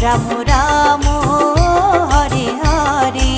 রাম রাম হরে হরে।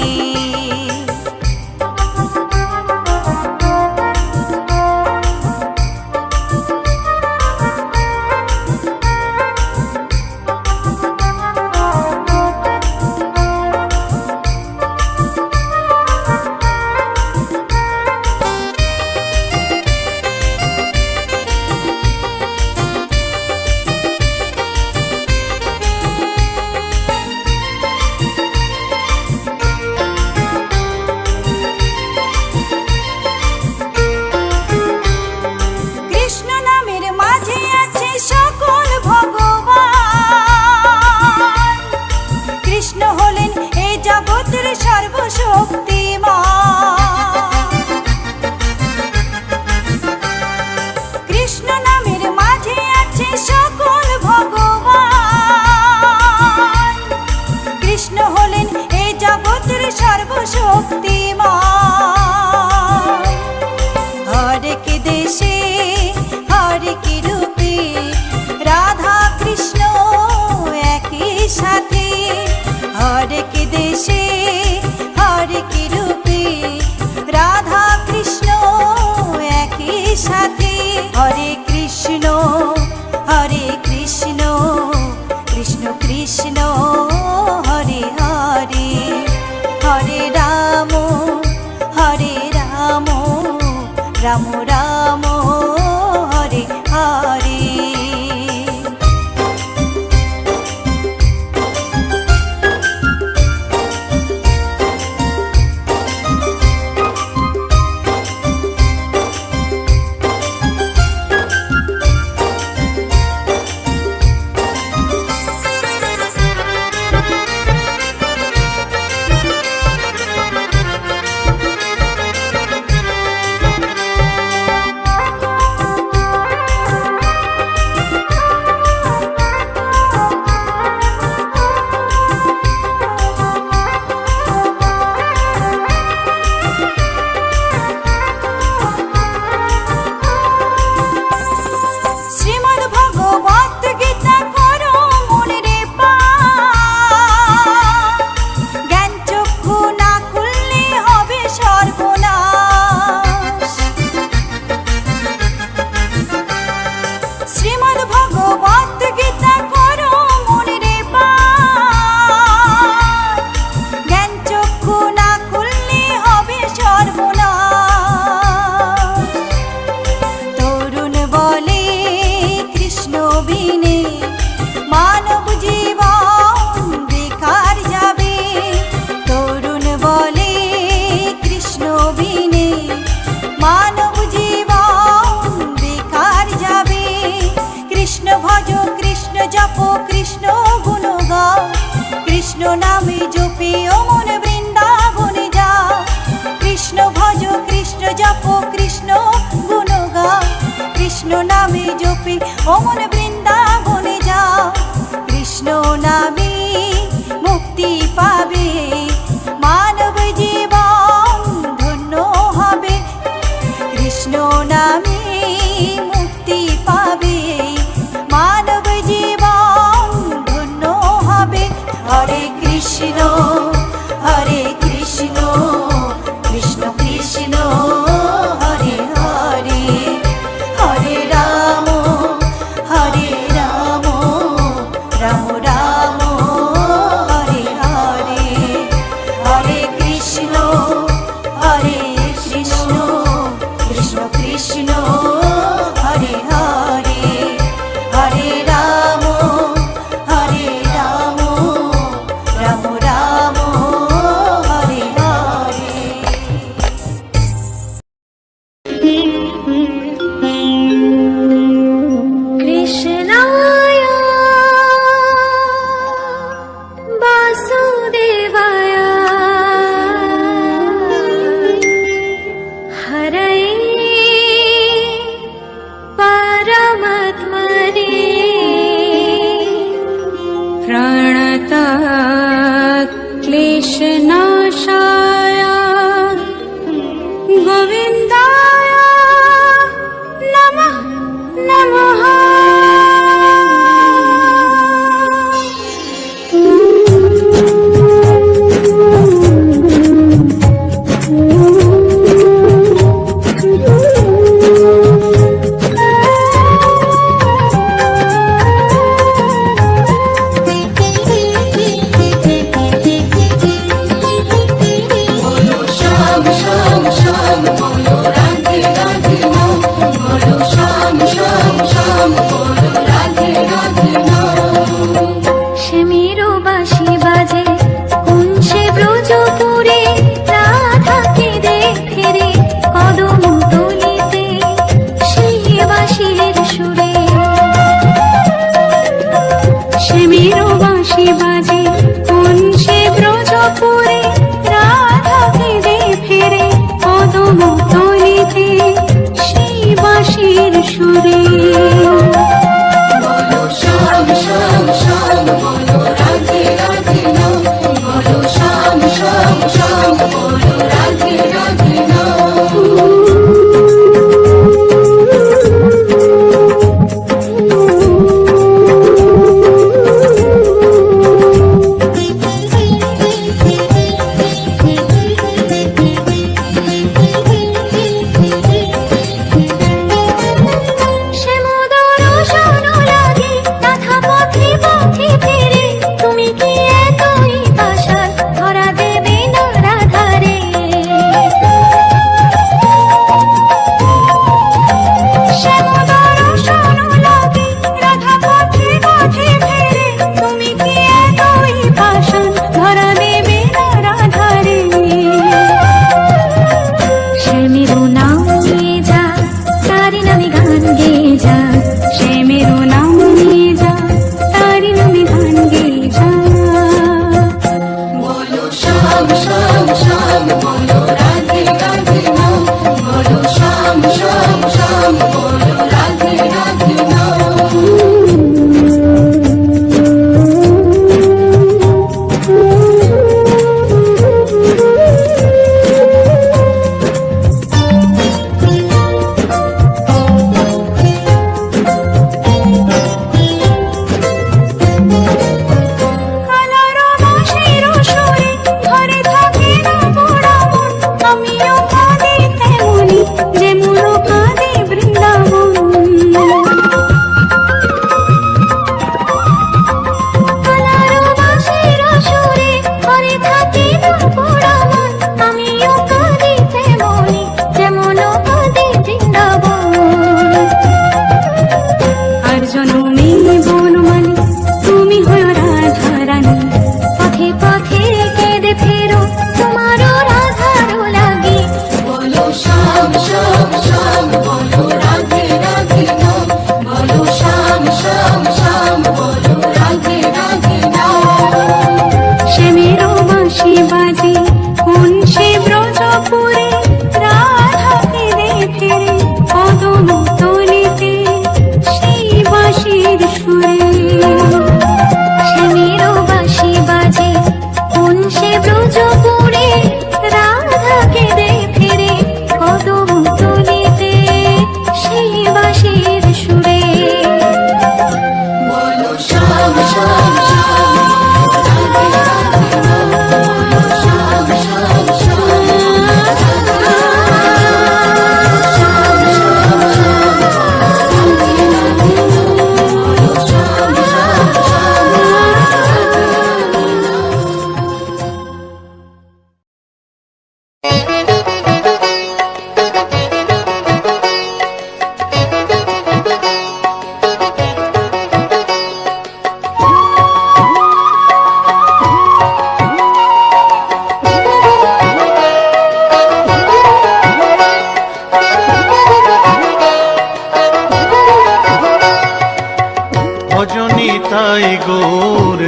রাম রাম হরে হরে। কৃষ্ণ নামে জপে ও মন বৃন্দাবনে যাও, কৃষ্ণ ভজ কৃষ্ণ জপ কৃষ্ণ গুণ গাও, কৃষ্ণ নামে জপে ও মন বৃন্দাবনে যাও, কৃষ্ণ নামে মুক্তি পাবে মানব জীবন ধন্য হবে, কৃষ্ণ নামে মুক্তি পাবে মানব জীবন ধন্য হবে। হরে কৃষ্ণ হরে কৃষ্ণ কৃষ্ণ কৃষ্ণ হরে হরে, হরে রাম রাম রাম হরে হরে, হরে কৃষ্ণ কৃষ্ণ কৃষ্ণ হরে হরে, হরে রাম রাম রাম হরে হরে। কৃষ্ণায় বাসুদেবায় হরয়ে পরমাত্মনে প্রণতঃ ক্লেশনাশায় গোবিন্দায় নমঃ নমঃ।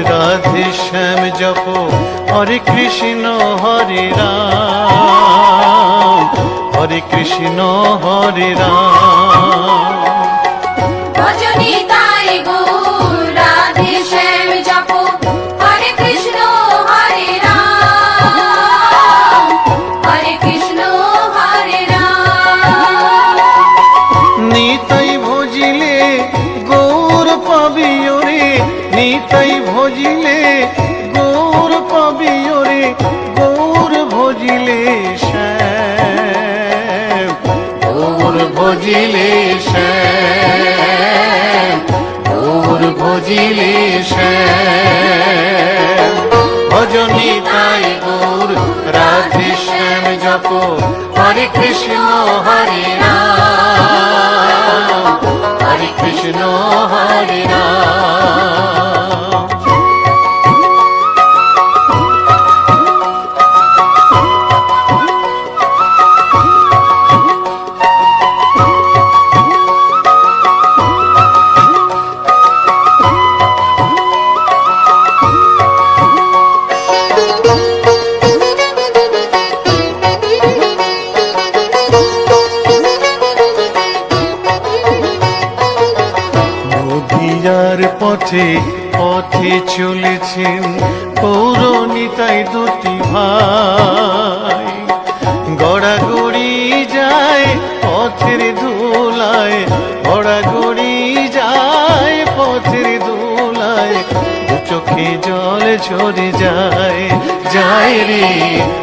রাধে শ্যাম জপ হরে কৃষ্ণ হরে রাম, হরে কৃষ্ণ হরে রাম। ভজনি তাই গৌর রাধে শ্যাম জপ হরে কৃষ্ণ হরে রাম, হরে কৃষ্ণ হরে রাম। নিতাই ভজিলে গৌর পাবি ওরে, নিতাই ভজিলে গৌর পাবি ওরে, গৌর ভজিলে শ্যাম, গৌর ভজিলে শ্যাম, গৌর ভজিলে শ্যাম। ভজনি তাই গৌর রাধে শ্যাম জপ হরে কৃষ্ণ হরে রাম, হরে কৃষ্ণ হরে রাম। নদিয়ার পথে পথে চলেছেন পৌরনিতাই দুটি ভাই, গড়াগড়ি যায় পথের ধুলায়, গড়াগড়ি যায় পথের ধুলায়, দু চোখে জল ঝরে যায়, যায় রে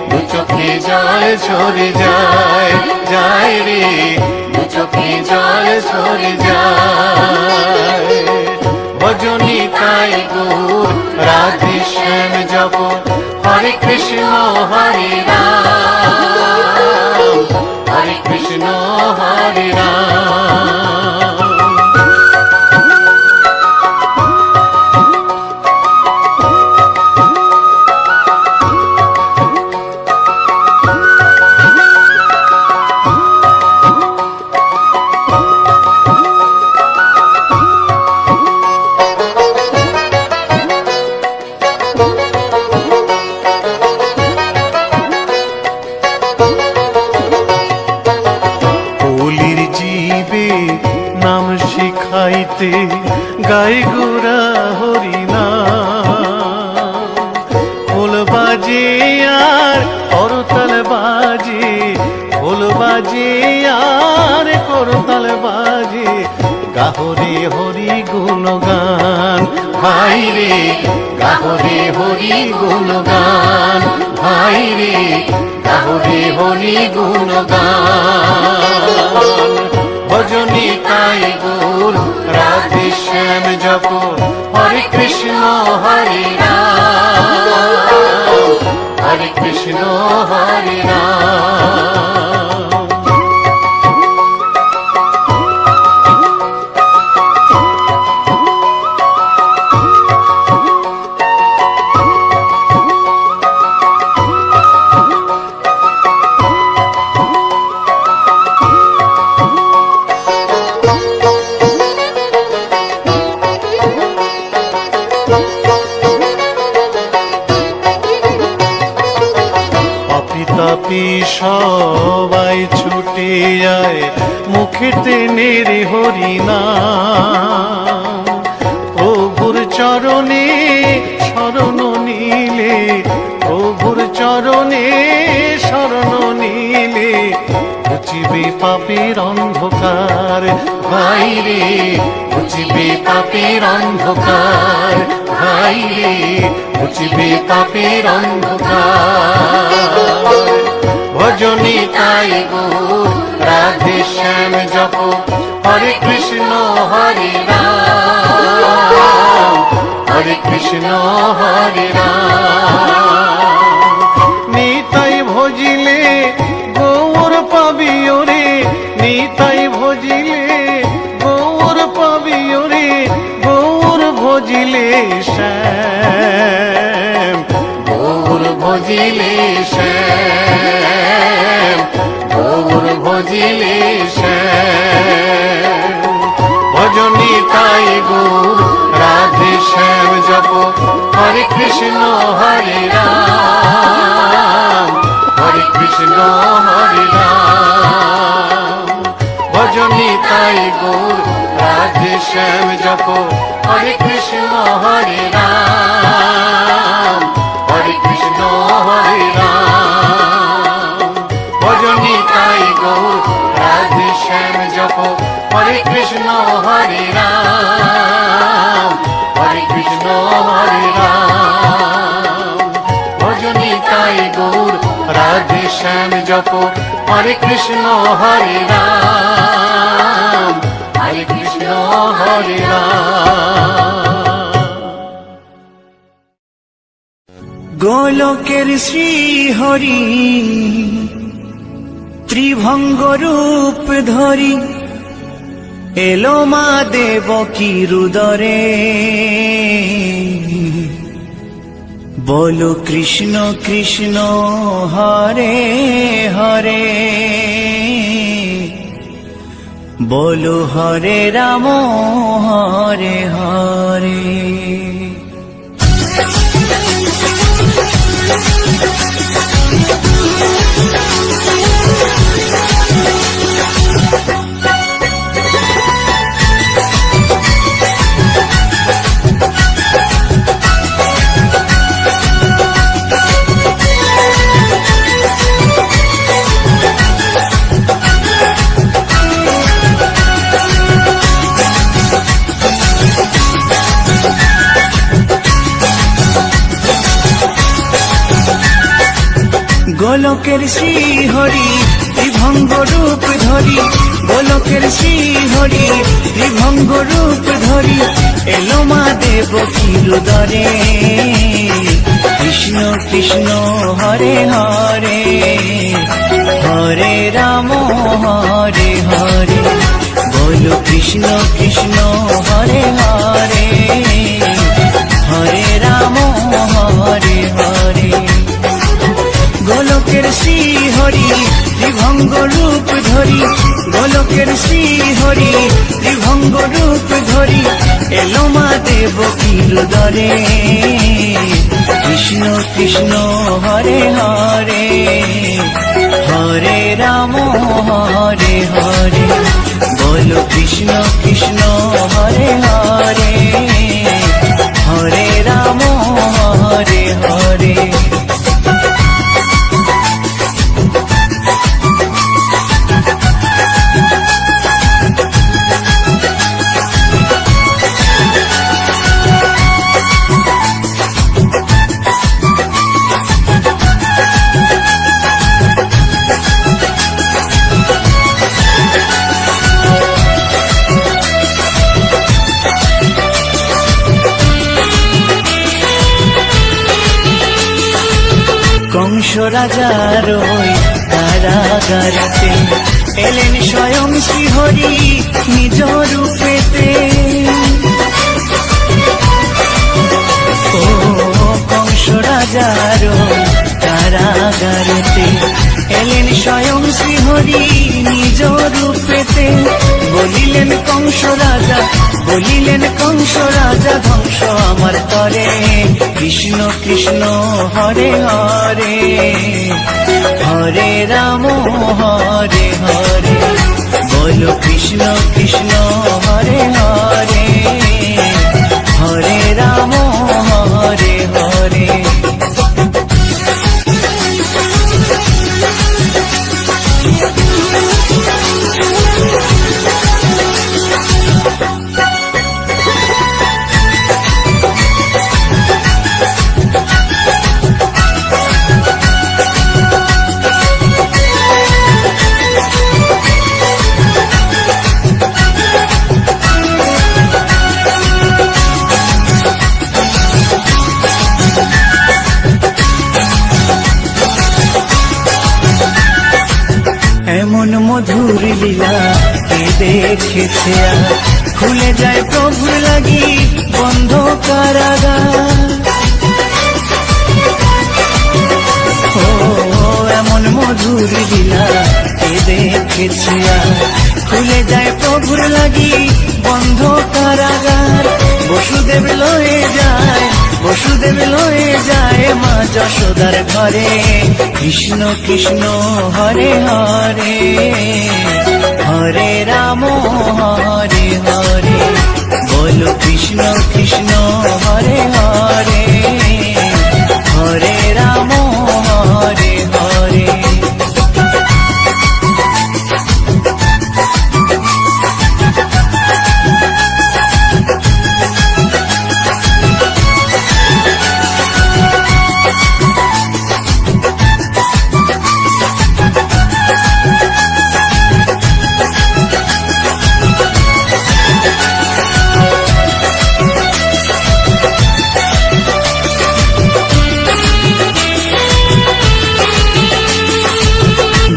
দু চোখে জল ঝরে যায়, যায় রে দু চোখে জল ঝরে যায়। ভজনি তাই গৌর রাধে শ্যাম জপ হরে কৃষ্ণ হরে রাম, হরে কৃষ্ণ হরে রাম। কলির জীবে নাম শিখাইতে গাই গোরা হরি নাম, খোল বাজে আর করতাল বাজে, খোল বাজে আর করতাল বাজে, গাহরে হরি গুণগান ভাই রে, গাহরে হরি গুণগান ভাই রে, গাহরে হরি গুণগান। ভজনি তাই গৌর রাধে শ্যাম জপ হরে কৃষ্ণ হরে রাম, হরে কৃষ্ণ হরে রাম। তাপি সবাই ছুটে যায় মুখেতে নেরে হরি নাম, প্রভুর চরণে শরণ নিলে, প্রভুর চরণে শরণ নিলে, ঘুচিবে পাপের অন্ধকার ভাই রে, ঘুচিবে পাপের অন্ধকার ভাই রে, ঘুচিবে পাপের অন্ধকার। ভজনি তাই গৌর রাধে শ্যাম জপ হরে কৃষ্ণ হরে রাম, হরে কৃষ্ণ হরে রাম। নিতাই ভজিলে গৌর পাবি ওরে, নিতাই ভজিলে গৌর পাবি ওরে, গৌর ভজিলে শ্যাম, গৌর ভজিলে শ্যাম, গৌর ভজিলে শ্যাম। ভজনি তাই গৌর রাধে শ্যাম জপ হরে কৃষ্ণ হরে রাম, হরে কৃষ্ণ হরে রাম। ভজনি তাই গৌর রাধে শ্যাম জপ, হরে কৃষ্ণ হরে রাম, হরে কৃষ্ণ হরে রাম। ভজনি তাই গৌর রাধে শ্যাম জপ, হরে কৃষ্ণ হরে রাম, হরে কৃষ্ণ হরে রাম। ভজনি তাই গৌর রাধে শ্যাম জপ, হরে কৃষ্ণ হরে রাম, হরে কৃষ্ণ হরে রাম। গোলকের শ্রী হরি ত্রিভঙ্গ রূপ ধরি এলো মা দেবকী রুদরে। বলো কৃষ্ণ কৃষ্ণ হরে হরে, বলো হরে রাম হরে হরে। গোলকের শ্রী হরি ত্রিভঙ্গ রূপ ধরি, গোলকের শ্রী হরি ত্রিভঙ্গ রূপ ধরি এলো মা দেবকী রুদরে। কৃষ্ণ কৃষ্ণ হরে হরে, হরে রাম হরে হরে। বলো কৃষ্ণ কৃষ্ণ হরে হরে, হরে রাম হরে হরে। গোলকের শ্রী হরি ত্রিভঙ্গ রূপ ধরি, গোলকের শ্রী হরি ত্রিভঙ্গ রূপ ধরি এলো মা দেবকী রুদরে। কৃষ্ণ কৃষ্ণ হরে হরে, হরে রাম হরে হরে। বলো কৃষ্ণ কৃষ্ণ হরে হরে, হরে রাম হরে হরে। কংস রাজার ওই কারাগারেতে এলেন স্বয়ং শ্রীহরি নিজ রূপেতে। ও কংস রাজার ওই কারাগারেতে এলেন স্বয়ং শ্রীহরি নিজ রূপেতে। বলিলেন কংস রাজা, বলিলেন কংস রাজা ধ্বংস আমার তরে। কৃষ্ণ কৃষ্ণ হরে হরে, হরে রাম হরে হরে। বলো কৃষ্ণ কৃষ্ণ হরে হরে, হরে রাম হরে হরে। এমন মধুর লীলা কে দেখেছে আর, খুলে যায় প্রভুর লাগি বন্ধ কারাগার। ও এমন মধুর লীলা কে দেখেছে আর, খুলে যায় প্রভুর লাগি বন্ধ কারাগার। বসুদেব লয়ে যায়, বসুদেব লয়ে যায় মা যশোদার ঘরে। কৃষ্ণ কৃষ্ণ হরে হরে, হরে রাম হরে হরে, বলো কৃষ্ণ কৃষ্ণ হরে হরে, হরে রাম হরে হরে।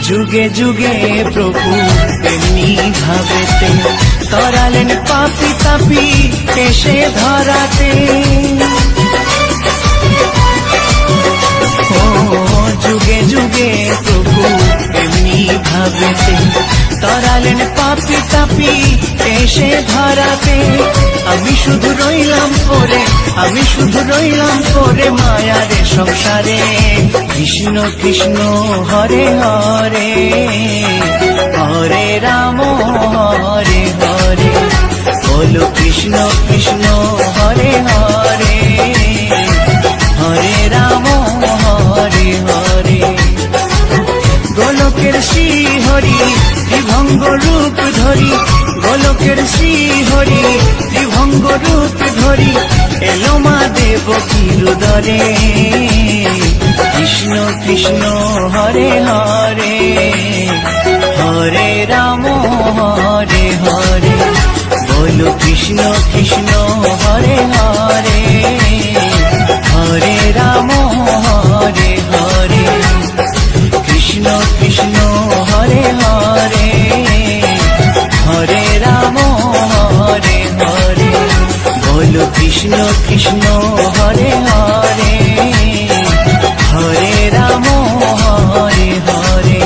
যুগে যুগে প্রভু এমনি ভাবেতে তরালেন পাপি তাপি এসে ধরাতে। ও যুগে যুগে প্রভু এমনি ভাবেতে তরালেন পাপি তাপি এসে ধরাতে। আমি শুধু রইলাম পরে, আমি শুধু রইলাম পরে মায়ারে সংসারে। কৃষ্ণ কৃষ্ণ হরে হরে, হরে রাম হরে হরে, বলো কৃষ্ণ কৃষ্ণ হরে হরে, হরে রাম হরে হরে। গোলকের শ্রী হরি ত্রিভঙ্গ রূপ ধরি, গোলকের শ্রী হরি ত্রিভঙ্গ রূপ ধরি, এলো মা দেবকীর উদরে। কৃষ্ণ কৃষ্ণ হরে হরে, হরে রাম হরে হরে, বলো কৃষ্ণ কৃষ্ণ হরে হরে, হরে রাম হরে হরে। কৃষ্ণ কৃষ্ণ হরে হরে, হরে রাম হরে হরে, বলো কৃষ্ণ কৃষ্ণ হরে হরে, হরে রাম হরে হরে।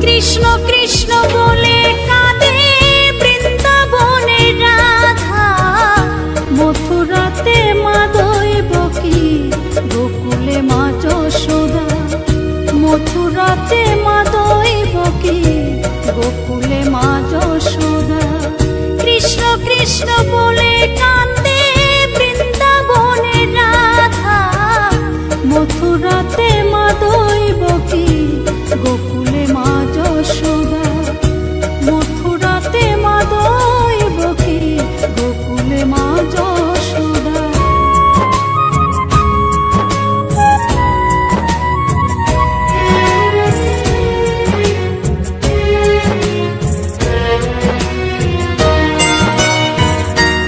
কৃষ্ণ কৃষ্ণ বলে কাঁদে বৃন্দাবনের রাধা, মথুরাতে মা দৈবকী, গোকুলে মা যশোদা। মথুরাতে মা দৈবকী, গোকুলে মা যশোদা। কৃষ্ণ কৃষ্ণ বলে কাঁদে বৃন্দাবনের রাধা, মথুরাতে মা দৈবকী, গোকুলে মা যশোদা। মথুরাতে মা দৈবকী, গোকুলে মা যশোদা।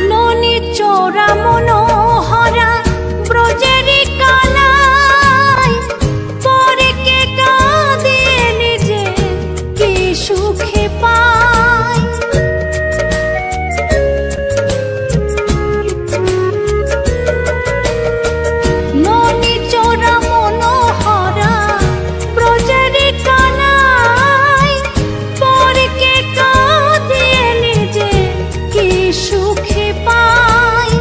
ননি চোরা মনোহরা ব্রজেরি কানাই, পরে কে কাঁদে নিজে কি সুখে পায়। ননি চোরা মনোহরা ব্রজেরি কানাই, পরে কে কাঁদে নিজে কি সুখে পায়।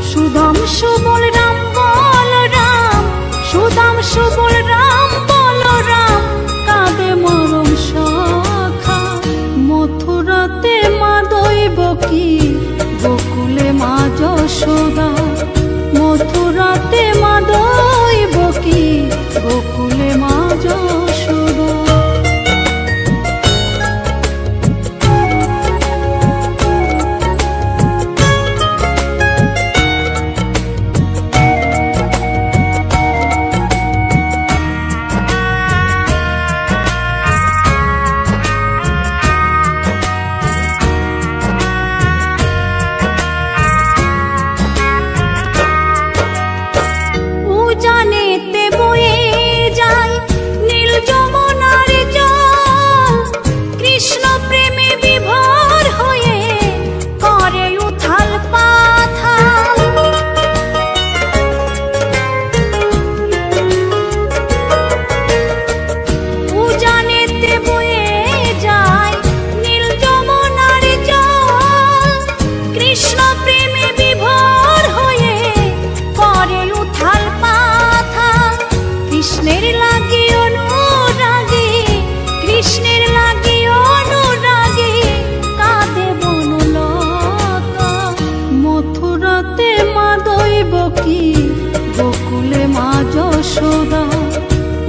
সুদাম সুবল রাম বল রাম, সুদাম সুবল রাম বল রাম, কাঁদে মরম শাখা। মথুরাতে মা দৈবকী, গোকুলে মা যশোদা। মথুরাতে মা দৈবকী, গোকুলে মা যশোদা। উজানেতে বয়ে যায় মথুরাতে মা দৈবকী গোকুলে মা যশোদা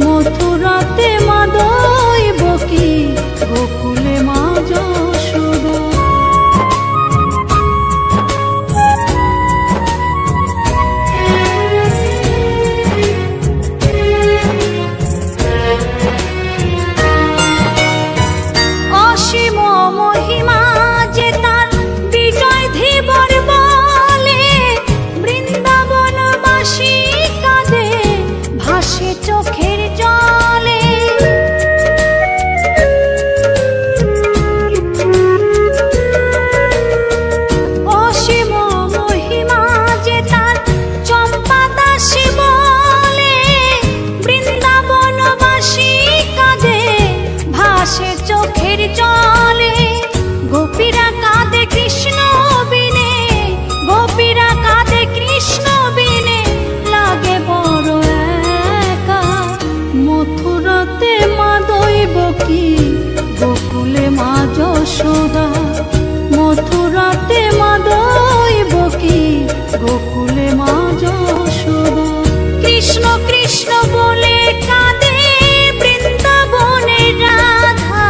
মথুরাতে মা দৈবকী গোকুলে মা যশোদা অসীম মহিমা যে তার বিজয় ধীবর বলে বৃন্দাবনবাসী কাঁদে ভাসে চোখের জলে অসীম মহিমা যে তার চম্পা দাসী বলে বৃন্দাবনবাসী কাঁদে ভাসে চোখের জলে গোপীরা কাঁদে কৃষ্ণ বিনে গোপীরা কাঁদে কৃষ্ণ বিনে লাগে বড় একা মথুরাতে মা দৈবকী গোকুলে মা যশোদা মথুরাতে মা দৈবকী গোকুলে মা যশোদা কৃষ্ণ কৃষ্ণ বলে কাঁদে বৃন্দাবনের রাধা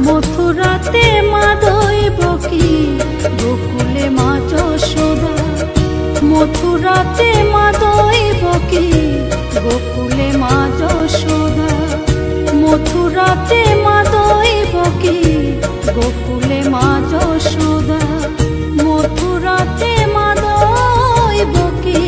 মথুরাতে মা দৈবকী গোকুলে মা যশোদা মথুরাতে মা দৈবকী গোকুলে মা যশোদা মথুরাতে মা দৈবকী গোকুলে মা যশোদা মথুরাতে মা দৈবকী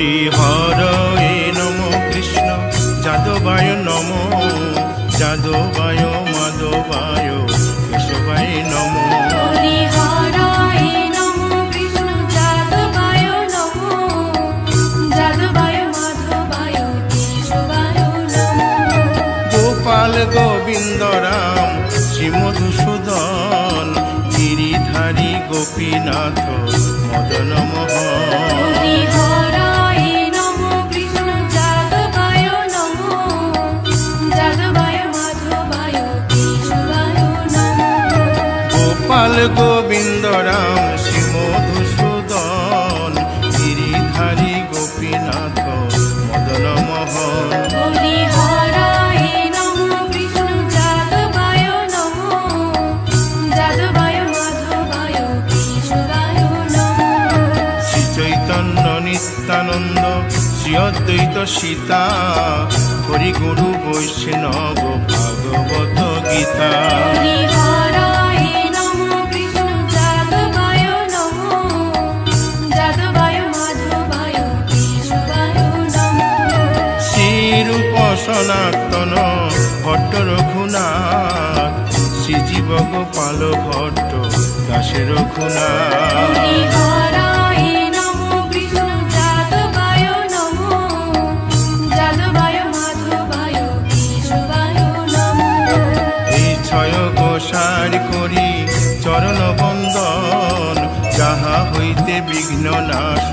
হরি হরয়ে নম কৃষ্ণ যাদবায় নম যাদবায় মাধবায় কেশবায় নম হরি হরায় নমো কৃষ্ণ যাদবায় নমো যাদবায় মাধবায় কেশবায় নমো গোপাল গোবিন্দ রাম শ্রী মধুসূদন গিরিধারী গোপীনাথ মদন মোহন হরি হরায় নমো কৃষ্ণ যাদবায় নমো যাদবায় মাধবায় কেশবায় নমো গোপাল গোবিন্দ রাম শ্রী মধুসূদন গিরিধারী গোপীনাথ মদন মোহন হরি হরায় নমো কৃষ্ণ যাদবায় নমো যাদবায় মাধবায় কেশবায় নমো শ্রী চৈতন্য নিত্যানন্দ শ্রী অদ্বৈত সীতা হরি গুরু বৈষ্ণব ভাগবত গীতা হরি হরায় নমো কৃষ্ণ যাদবায় নমো যাদবায় মাধবায় কেশবায় নমো শ্রীরূপ সনাতন ভট্ট রঘুনাথ শ্রীজীব গোপাল ভট্ট দাসের রঘুনাথ হরি হরায় নমো কৃষ্ণ যাদবায় নমো যাদবায় মাধবায় কেশবায় নমো এই ছয় গোসার করি চরণ বন্দন যাহা হইতে বিঘ্ন নাশ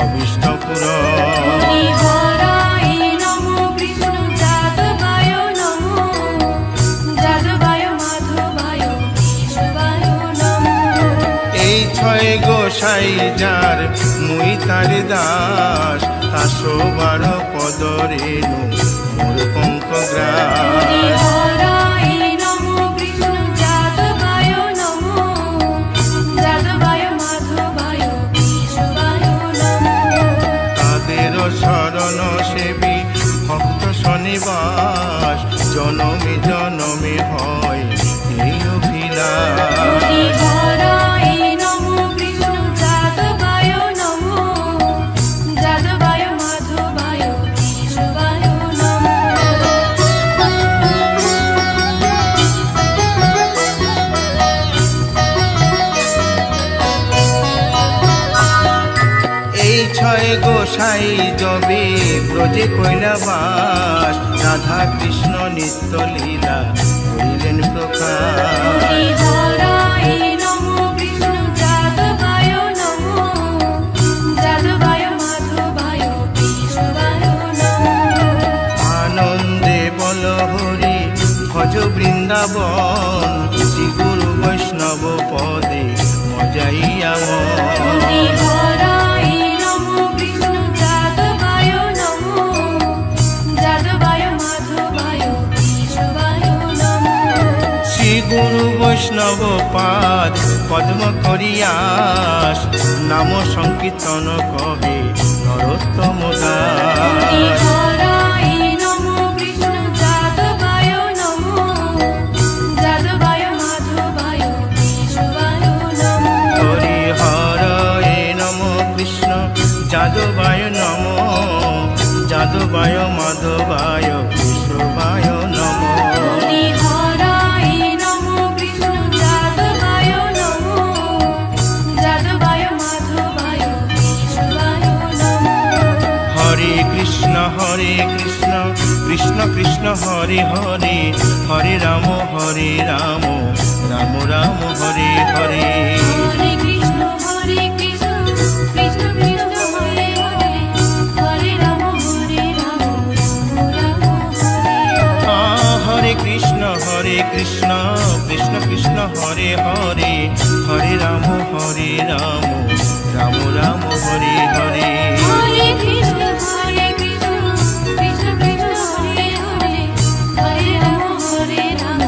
অবিষ্ট পুরন হরি হরায় নমো কৃষ্ণ যাদবায় নমো যাদবায় মাধবায় কেশবায় নমো এই ছয় গোসাই যার মুই তার দাস তাসো বার পদ রেণু মোর পঙ্ক হরি গ্রাস হরায় নমো কৃষ্ণ যাদবায় নমো যাদবায় মাধবায় কেশবায় নমো তাদের শরণ সেবী ভক্ত শনিবাস জনমে জনমে হয় এই অভিলাষ হরি হরায় নমো কৃষ্ণ যাদবায় নমো যাদবায় মাধবায় কেশবায় নমো এই ছয় গোসাই যবে ব্রজে কৈলাবাস রাধা কৃষ্ণ নিত্য লীলা করিলেন প্রকাশ হরি হরায় নমো কৃষ্ণ যাদবায় নমো যাদবায় মাধবায় কেশবায় নমো আনন্দে বল হরি ভজ বৃন্দাবন শ্রী গুরু বৈষ্ণব পদে মজাইয়া হরি হরায় নমো কৃষ্ণ যাদবায় নমো যাদবায় মাধবায় কেশবায় নমো শ্রী গুরু বৈষ্ণব পাদ পদ্ম করিয়াস নাম সংকীর্তন কহে নরোত্তম হরি দাস হরায় নমো কৃষ্ণ যাদবায় নমো যাদবায় মাধবায় কেশবায় নমো হরি হরয়ে নম কৃষ্ণ যাদবায় নম যাদবায় মাধবায় কেশবায় নম হরি হরায় নমো কৃষ্ণ যাদবায় নমো যাদবায় মাধবায় কেশবায় নমো হরে কৃষ্ণ কৃষ্ণ কৃষ্ণ হরে হরে হরে রাম রাম রাম হরে হরে হরে কৃষ্ণ কৃষ্ণ কৃষ্ণ হরে হরে হরে রাম রাম রাম হরে হরে হরে কৃষ্ণ কৃষ্ণ কৃষ্ণ হরে হরে হরে রাম রাম রাম হরে হরে হরে কৃষ্ণ কৃষ্ণ কৃষ্ণ কৃষ্ণ হরে হরে হরে রাম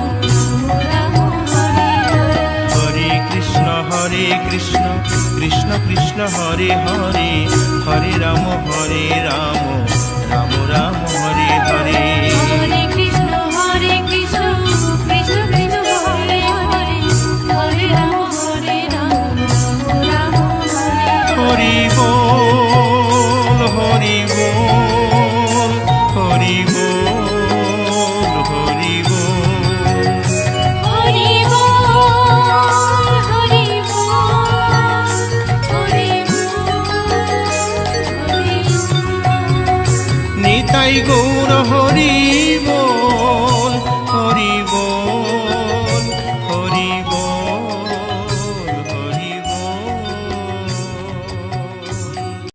রাম হরে হরে হরে কৃষ্ণ কৃষ্ণ কৃষ্ণ হরে হরে হরে রাম রাম রাম হরে হরে হরে কৃষ্ণ কৃষ্ণ কৃষ্ণ কৃষ্ণ হরে হরে হরে রাম রাম রাম হরে হরে হরি বল হরি নিতাই গৌর হরি বল।